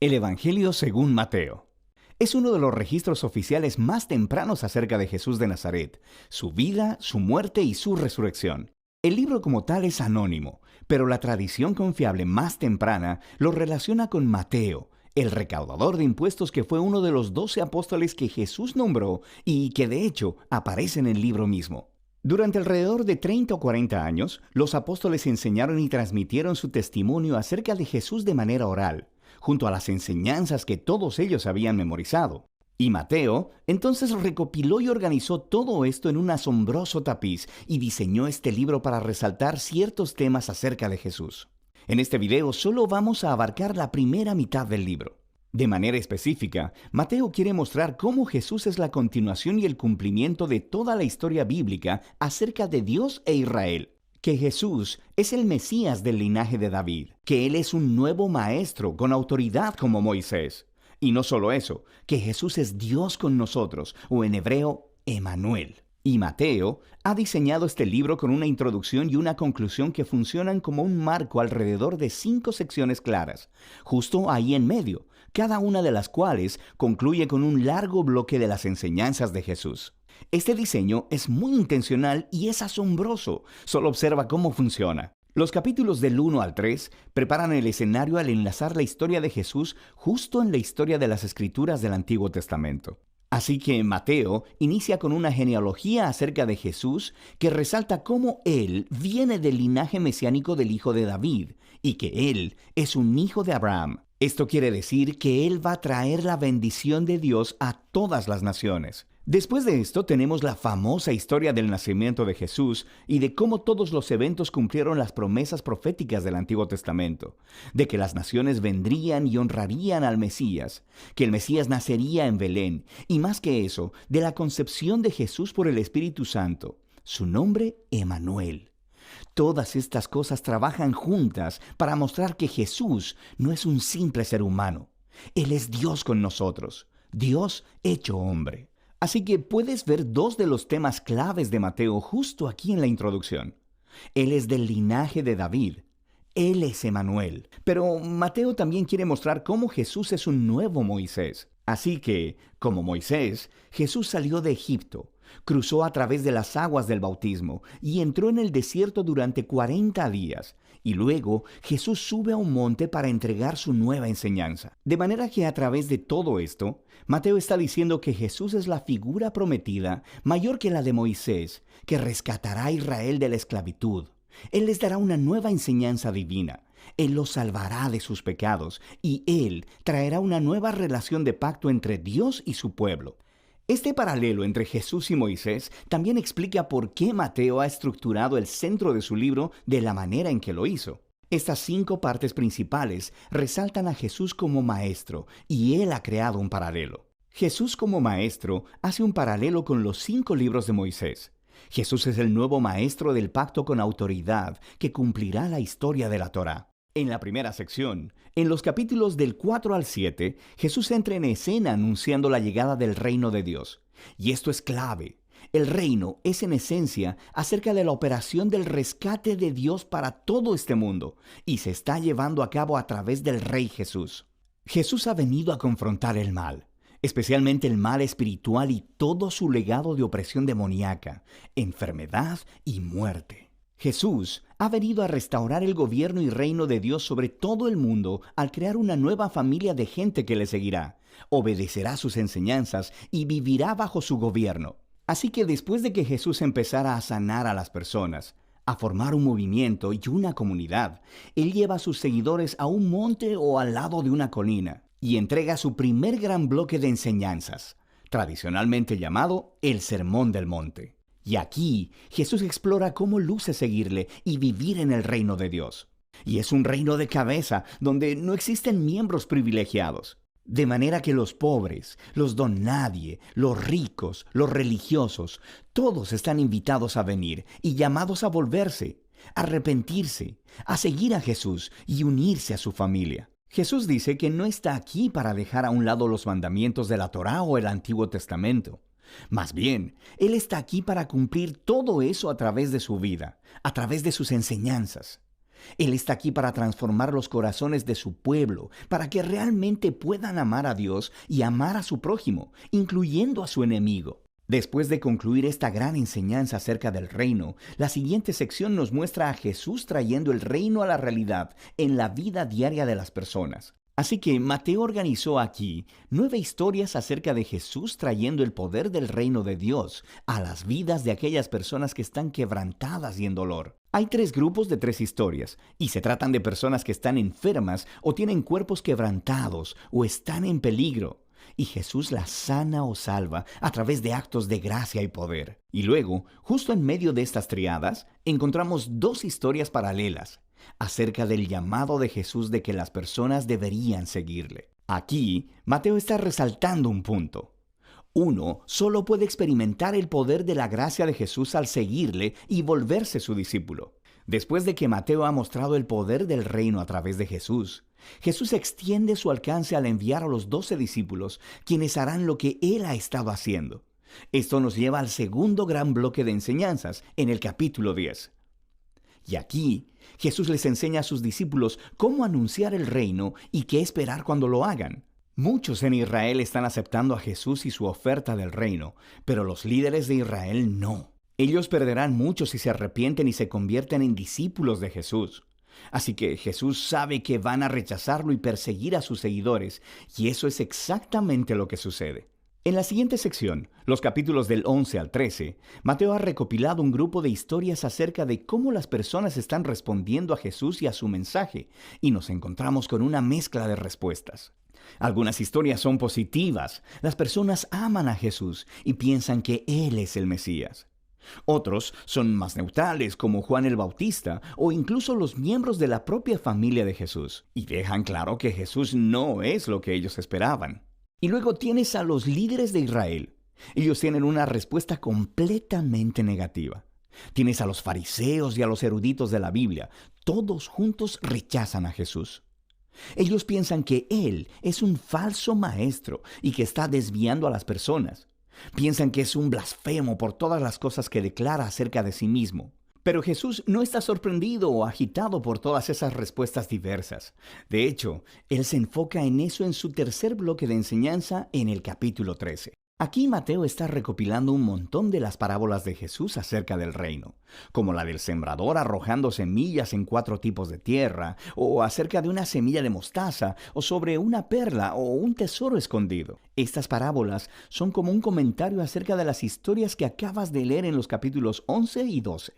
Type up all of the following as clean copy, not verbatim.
El Evangelio según Mateo. Es uno de los registros oficiales más tempranos acerca de Jesús de Nazaret, su vida, su muerte y su resurrección. El libro como tal es anónimo, pero la tradición confiable más temprana lo relaciona con Mateo, el recaudador de impuestos que fue uno de los 12 apóstoles que Jesús nombró y que de hecho aparece en el libro mismo. Durante alrededor de 30 o 40 años, los apóstoles enseñaron y transmitieron su testimonio acerca de Jesús de manera oral, junto a las enseñanzas que todos ellos habían memorizado. Y Mateo entonces recopiló y organizó todo esto en un asombroso tapiz y diseñó este libro para resaltar ciertos temas acerca de Jesús. En este video solo vamos a abarcar la primera mitad del libro. De manera específica, Mateo quiere mostrar cómo Jesús es la continuación y el cumplimiento de toda la historia bíblica acerca de Dios e Israel. Que Jesús es el Mesías del linaje de David, que Él es un nuevo maestro con autoridad como Moisés. Y no solo eso, que Jesús es Dios con nosotros, o en hebreo, Emanuel. Y Mateo ha diseñado este libro con una introducción y una conclusión que funcionan como un marco alrededor de 5 secciones claras, justo ahí en medio, cada una de las cuales concluye con un largo bloque de las enseñanzas de Jesús. Este diseño es muy intencional y es asombroso. Solo observa cómo funciona. Los capítulos del 1 al 3 preparan el escenario al enlazar la historia de Jesús justo en la historia de las Escrituras del Antiguo Testamento. Así que Mateo inicia con una genealogía acerca de Jesús que resalta cómo Él viene del linaje mesiánico del hijo de David y que Él es un hijo de Abraham. Esto quiere decir que Él va a traer la bendición de Dios a todas las naciones. Después de esto tenemos la famosa historia del nacimiento de Jesús y de cómo todos los eventos cumplieron las promesas proféticas del Antiguo Testamento, de que las naciones vendrían y honrarían al Mesías, que el Mesías nacería en Belén, y más que eso, de la concepción de Jesús por el Espíritu Santo, su nombre Emanuel. Todas estas cosas trabajan juntas para mostrar que Jesús no es un simple ser humano. Él es Dios con nosotros, Dios hecho hombre. Así que puedes ver 2 de los temas claves de Mateo justo aquí en la introducción. Él es del linaje de David. Él es Emanuel. Pero Mateo también quiere mostrar cómo Jesús es un nuevo Moisés. Así que, como Moisés, Jesús salió de Egipto, cruzó a través de las aguas del bautismo y entró en el desierto durante 40 días. Y luego Jesús sube a un monte para entregar su nueva enseñanza. De manera que a través de todo esto, Mateo está diciendo que Jesús es la figura prometida mayor que la de Moisés, que rescatará a Israel de la esclavitud. Él les dará una nueva enseñanza divina. Él los salvará de sus pecados y Él traerá una nueva relación de pacto entre Dios y su pueblo. Este paralelo entre Jesús y Moisés también explica por qué Mateo ha estructurado el centro de su libro de la manera en que lo hizo. Estas 5 partes principales resaltan a Jesús como maestro y Él ha creado un paralelo. Jesús como maestro hace un paralelo con los 5 libros de Moisés. Jesús es el nuevo maestro del pacto con autoridad que cumplirá la historia de la Torá. En la primera sección, en los capítulos del 4 al 7, Jesús entra en escena anunciando la llegada del reino de Dios. Y esto es clave. El reino es en esencia acerca de la operación del rescate de Dios para todo este mundo y se está llevando a cabo a través del Rey Jesús. Jesús ha venido a confrontar el mal, especialmente el mal espiritual y todo su legado de opresión demoníaca, enfermedad y muerte. Jesús ha venido a restaurar el gobierno y reino de Dios sobre todo el mundo al crear una nueva familia de gente que le seguirá, obedecerá sus enseñanzas y vivirá bajo su gobierno. Así que después de que Jesús empezara a sanar a las personas, a formar un movimiento y una comunidad, Él lleva a sus seguidores a un monte o al lado de una colina y entrega su primer gran bloque de enseñanzas, tradicionalmente llamado el Sermón del Monte. Y aquí Jesús explora cómo luce seguirle y vivir en el reino de Dios. Y es un reino de cabeza donde no existen miembros privilegiados. De manera que los pobres, los don nadie, los ricos, los religiosos, todos están invitados a venir y llamados a volverse, a arrepentirse, a seguir a Jesús y unirse a su familia. Jesús dice que no está aquí para dejar a un lado los mandamientos de la Torá o el Antiguo Testamento. Más bien, Él está aquí para cumplir todo eso a través de su vida, a través de sus enseñanzas. Él está aquí para transformar los corazones de su pueblo, para que realmente puedan amar a Dios y amar a su prójimo, incluyendo a su enemigo. Después de concluir esta gran enseñanza acerca del reino, la siguiente sección nos muestra a Jesús trayendo el reino a la realidad en la vida diaria de las personas. Así que Mateo organizó aquí 9 historias acerca de Jesús trayendo el poder del reino de Dios a las vidas de aquellas personas que están quebrantadas y en dolor. Hay 3 grupos de 3 historias, y se tratan de personas que están enfermas o tienen cuerpos quebrantados o están en peligro. Y Jesús las sana o salva a través de actos de gracia y poder. Y luego, justo en medio de estas triadas, encontramos 2 historias paralelas acerca del llamado de Jesús de que las personas deberían seguirle. Aquí, Mateo está resaltando un punto. Uno solo puede experimentar el poder de la gracia de Jesús al seguirle y volverse su discípulo. Después de que Mateo ha mostrado el poder del reino a través de Jesús, Jesús extiende su alcance al enviar a los 12 discípulos, quienes harán lo que Él ha estado haciendo. Esto nos lleva al segundo gran bloque de enseñanzas en el capítulo 10. Y aquí, Jesús les enseña a sus discípulos cómo anunciar el reino y qué esperar cuando lo hagan. Muchos en Israel están aceptando a Jesús y su oferta del reino, pero los líderes de Israel no. Ellos perderán mucho si se arrepienten y se convierten en discípulos de Jesús. Así que Jesús sabe que van a rechazarlo y perseguir a sus seguidores, y eso es exactamente lo que sucede. En la siguiente sección, los capítulos del 11 al 13, Mateo ha recopilado un grupo de historias acerca de cómo las personas están respondiendo a Jesús y a su mensaje, y nos encontramos con una mezcla de respuestas. Algunas historias son positivas. Las personas aman a Jesús y piensan que Él es el Mesías. Otros son más neutrales, como Juan el Bautista, o incluso los miembros de la propia familia de Jesús, y dejan claro que Jesús no es lo que ellos esperaban. Y luego tienes a los líderes de Israel. Ellos tienen una respuesta completamente negativa. Tienes a los fariseos y a los eruditos de la Biblia. Todos juntos rechazan a Jesús. Ellos piensan que Él es un falso maestro y que está desviando a las personas. Piensan que es un blasfemo por todas las cosas que declara acerca de sí mismo. Pero Jesús no está sorprendido o agitado por todas esas respuestas diversas. De hecho, Él se enfoca en eso en su tercer bloque de enseñanza en el capítulo 13. Aquí Mateo está recopilando un montón de las parábolas de Jesús acerca del reino, como la del sembrador arrojando semillas en 4 tipos de tierra, o acerca de una semilla de mostaza, o sobre una perla o un tesoro escondido. Estas parábolas son como un comentario acerca de las historias que acabas de leer en los capítulos 11 y 12.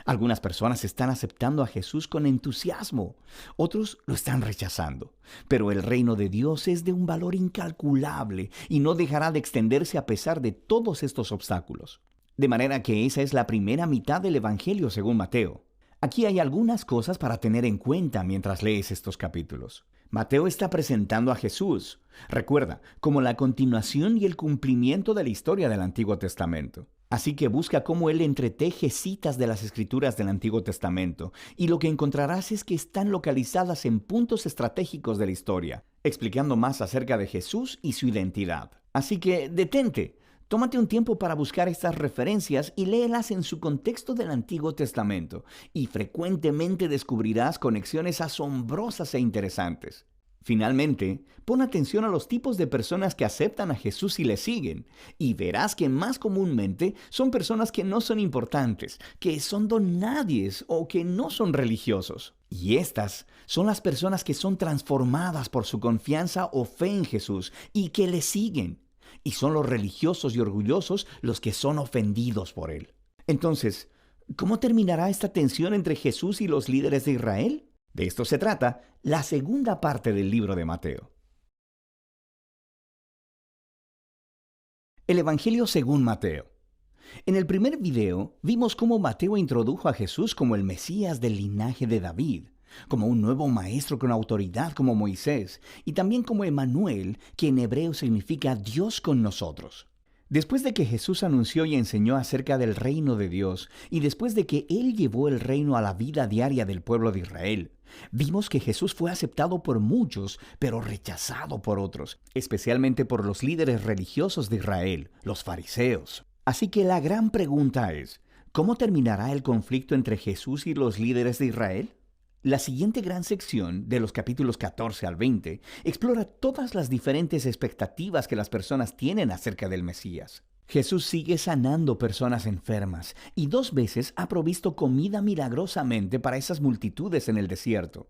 Algunas personas están aceptando a Jesús con entusiasmo, otros lo están rechazando. Pero el reino de Dios es de un valor incalculable y no dejará de extenderse a pesar de todos estos obstáculos. De manera que esa es la primera mitad del Evangelio según Mateo. Aquí hay algunas cosas para tener en cuenta mientras lees estos capítulos. Mateo está presentando a Jesús, recuerda, como la continuación y el cumplimiento de la historia del Antiguo Testamento. Así que busca cómo él entreteje citas de las Escrituras del Antiguo Testamento, y lo que encontrarás es que están localizadas en puntos estratégicos de la historia, explicando más acerca de Jesús y su identidad. Así que detente, tómate un tiempo para buscar estas referencias y léelas en su contexto del Antiguo Testamento, y frecuentemente descubrirás conexiones asombrosas e interesantes. Finalmente, pon atención a los tipos de personas que aceptan a Jesús y le siguen, y verás que más comúnmente son personas que no son importantes, que son donadies o que no son religiosos. Y estas son las personas que son transformadas por su confianza o fe en Jesús y que le siguen. Y son los religiosos y orgullosos los que son ofendidos por él. Entonces, ¿cómo terminará esta tensión entre Jesús y los líderes de Israel? De esto se trata la segunda parte del libro de Mateo. El Evangelio según Mateo. En el primer video vimos cómo Mateo introdujo a Jesús como el Mesías del linaje de David, como un nuevo maestro con autoridad como Moisés, y también como Emmanuel, que en hebreo significa Dios con nosotros. Después de que Jesús anunció y enseñó acerca del reino de Dios, y después de que Él llevó el reino a la vida diaria del pueblo de Israel, vimos que Jesús fue aceptado por muchos, pero rechazado por otros, especialmente por los líderes religiosos de Israel, los fariseos. Así que la gran pregunta es, ¿cómo terminará el conflicto entre Jesús y los líderes de Israel? La siguiente gran sección, de los capítulos 14 al 20, explora todas las diferentes expectativas que las personas tienen acerca del Mesías. Jesús sigue sanando personas enfermas y 2 veces ha provisto comida milagrosamente para esas multitudes en el desierto.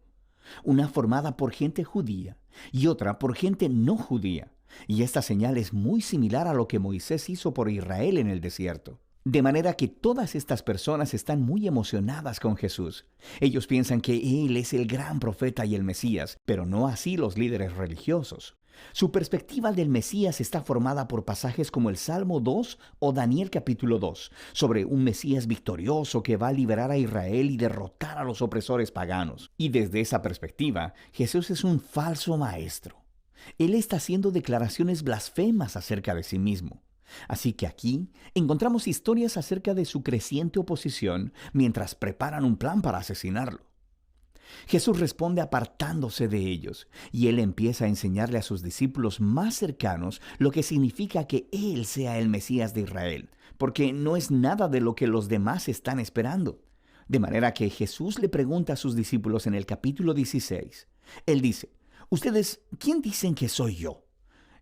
Una formada por gente judía y otra por gente no judía. Y esta señal es muy similar a lo que Moisés hizo por Israel en el desierto. De manera que todas estas personas están muy emocionadas con Jesús. Ellos piensan que Él es el gran profeta y el Mesías, pero no así los líderes religiosos. Su perspectiva del Mesías está formada por pasajes como el Salmo 2 o Daniel capítulo 2, sobre un Mesías victorioso que va a liberar a Israel y derrotar a los opresores paganos. Y desde esa perspectiva, Jesús es un falso maestro. Él está haciendo declaraciones blasfemas acerca de sí mismo. Así que aquí encontramos historias acerca de su creciente oposición mientras preparan un plan para asesinarlo. Jesús responde apartándose de ellos, y él empieza a enseñarle a sus discípulos más cercanos lo que significa que él sea el Mesías de Israel, porque no es nada de lo que los demás están esperando. De manera que Jesús le pregunta a sus discípulos en el capítulo 16. Él dice: «¿Ustedes quién dicen que soy yo?».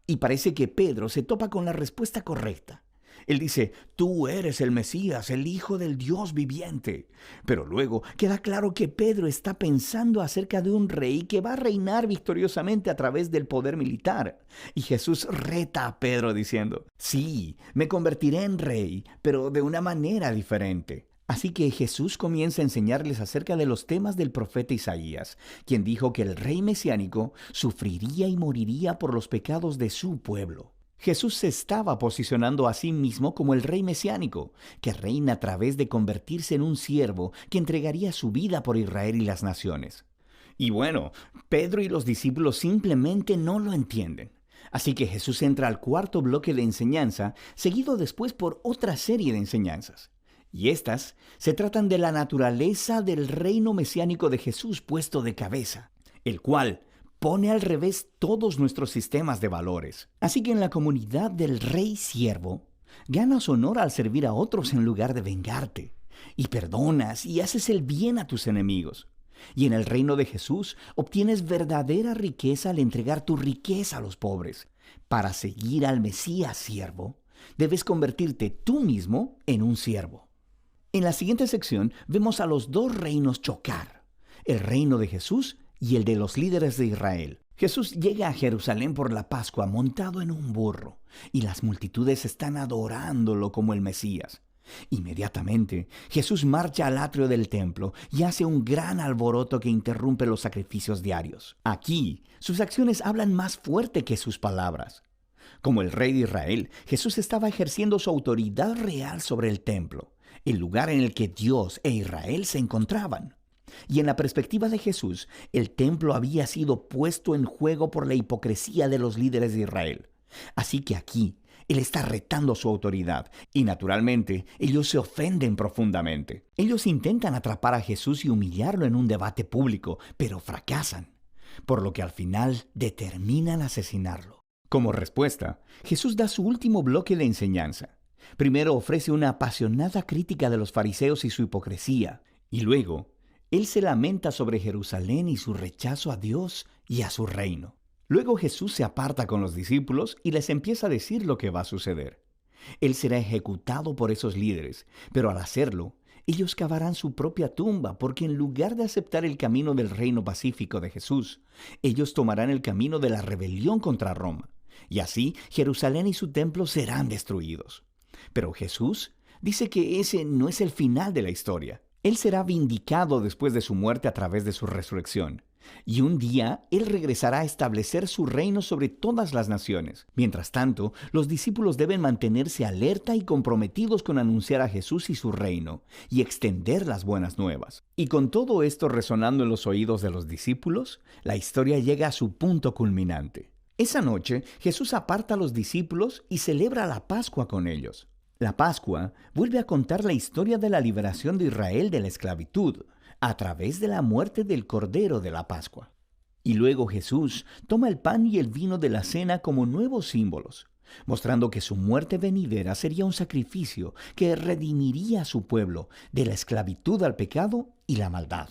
Y parece que Pedro se topa con la respuesta correcta. Él dice: «Tú eres el Mesías, el Hijo del Dios viviente». Pero luego queda claro que Pedro está pensando acerca de un rey que va a reinar victoriosamente a través del poder militar. Y Jesús reta a Pedro diciendo: «Sí, me convertiré en rey, pero de una manera diferente». Así que Jesús comienza a enseñarles acerca de los temas del profeta Isaías, quien dijo que el rey mesiánico sufriría y moriría por los pecados de su pueblo. Jesús se estaba posicionando a sí mismo como el rey mesiánico, que reina a través de convertirse en un siervo que entregaría su vida por Israel y las naciones. Y bueno, Pedro y los discípulos simplemente no lo entienden. Así que Jesús entra al cuarto bloque de enseñanza, seguido después por otra serie de enseñanzas. Y estas se tratan de la naturaleza del reino mesiánico de Jesús puesto de cabeza, el cual pone al revés todos nuestros sistemas de valores. Así que en la comunidad del rey siervo, ganas honor al servir a otros en lugar de vengarte, y perdonas y haces el bien a tus enemigos. Y en el reino de Jesús obtienes verdadera riqueza al entregar tu riqueza a los pobres. Para seguir al Mesías siervo, debes convertirte tú mismo en un siervo. En la siguiente sección vemos a los 2 reinos chocar, el reino de Jesús y el de los líderes de Israel. Jesús llega a Jerusalén por la Pascua montado en un burro, y las multitudes están adorándolo como el Mesías. Inmediatamente, Jesús marcha al atrio del templo y hace un gran alboroto que interrumpe los sacrificios diarios. Aquí, sus acciones hablan más fuerte que sus palabras. Como el rey de Israel, Jesús estaba ejerciendo su autoridad real sobre el templo, el lugar en el que Dios e Israel se encontraban. Y en la perspectiva de Jesús, el templo había sido puesto en juego por la hipocresía de los líderes de Israel. Así que aquí, Él está retando su autoridad, y naturalmente, ellos se ofenden profundamente. Ellos intentan atrapar a Jesús y humillarlo en un debate público, pero fracasan, por lo que al final determinan asesinarlo. Como respuesta, Jesús da su último bloque de enseñanza. Primero ofrece una apasionada crítica de los fariseos y su hipocresía, y luego, Él se lamenta sobre Jerusalén y su rechazo a Dios y a su reino. Luego Jesús se aparta con los discípulos y les empieza a decir lo que va a suceder. Él será ejecutado por esos líderes, pero al hacerlo, ellos cavarán su propia tumba, porque en lugar de aceptar el camino del reino pacífico de Jesús, ellos tomarán el camino de la rebelión contra Roma, y así Jerusalén y su templo serán destruidos. Pero Jesús dice que ese no es el final de la historia. Él será vindicado después de su muerte a través de su resurrección. Y un día Él regresará a establecer su reino sobre todas las naciones. Mientras tanto, los discípulos deben mantenerse alerta y comprometidos con anunciar a Jesús y su reino, y extender las buenas nuevas. Y con todo esto resonando en los oídos de los discípulos, la historia llega a su punto culminante. Esa noche, Jesús aparta a los discípulos y celebra la Pascua con ellos. La Pascua vuelve a contar la historia de la liberación de Israel de la esclavitud, a través de la muerte del Cordero de la Pascua. Y luego Jesús toma el pan y el vino de la cena como nuevos símbolos, mostrando que su muerte venidera sería un sacrificio que redimiría a su pueblo de la esclavitud al pecado y la maldad.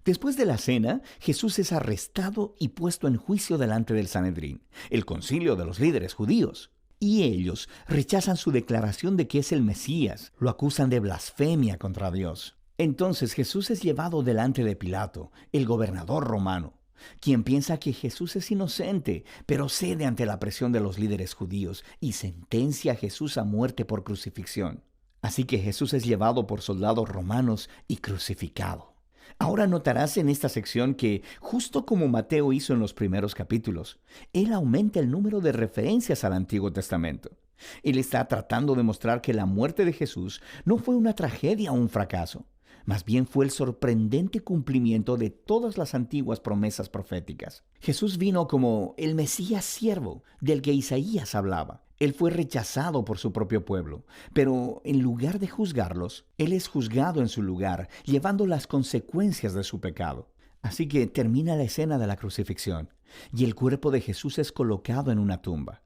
Después de la cena, Jesús es arrestado y puesto en juicio delante del Sanedrín, el concilio de los líderes judíos. Y ellos rechazan su declaración de que es el Mesías, lo acusan de blasfemia contra Dios. Entonces Jesús es llevado delante de Pilato, el gobernador romano, quien piensa que Jesús es inocente, pero cede ante la presión de los líderes judíos y sentencia a Jesús a muerte por crucifixión. Así que Jesús es llevado por soldados romanos y crucificado. Ahora notarás en esta sección que, justo como Mateo hizo en los primeros capítulos, él aumenta el número de referencias al Antiguo Testamento. Él está tratando de mostrar que la muerte de Jesús no fue una tragedia o un fracaso. Más bien fue el sorprendente cumplimiento de todas las antiguas promesas proféticas. Jesús vino como el Mesías siervo del que Isaías hablaba. Él fue rechazado por su propio pueblo, pero en lugar de juzgarlos, Él es juzgado en su lugar, llevando las consecuencias de su pecado. Así que termina la escena de la crucifixión, y el cuerpo de Jesús es colocado en una tumba.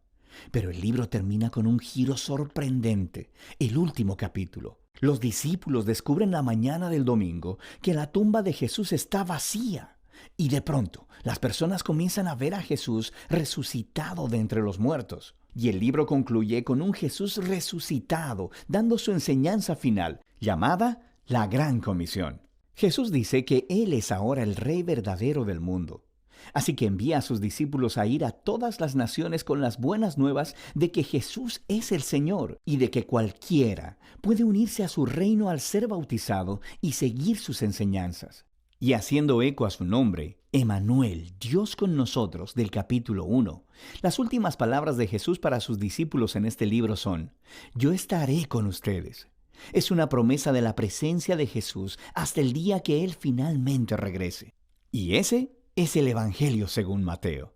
Pero el libro termina con un giro sorprendente, el último capítulo. Los discípulos descubren la mañana del domingo que la tumba de Jesús está vacía. Y de pronto, las personas comienzan a ver a Jesús resucitado de entre los muertos. Y el libro concluye con un Jesús resucitado, dando su enseñanza final, llamada la Gran Comisión. Jesús dice que Él es ahora el Rey verdadero del mundo. Así que envía a sus discípulos a ir a todas las naciones con las buenas nuevas de que Jesús es el Señor y de que cualquiera puede unirse a su reino al ser bautizado y seguir sus enseñanzas. Y haciendo eco a su nombre, Emmanuel, Dios con nosotros, del capítulo 1, las últimas palabras de Jesús para sus discípulos en este libro son: yo estaré con ustedes. Es una promesa de la presencia de Jesús hasta el día que Él finalmente regrese. Y ese es el Evangelio según Mateo.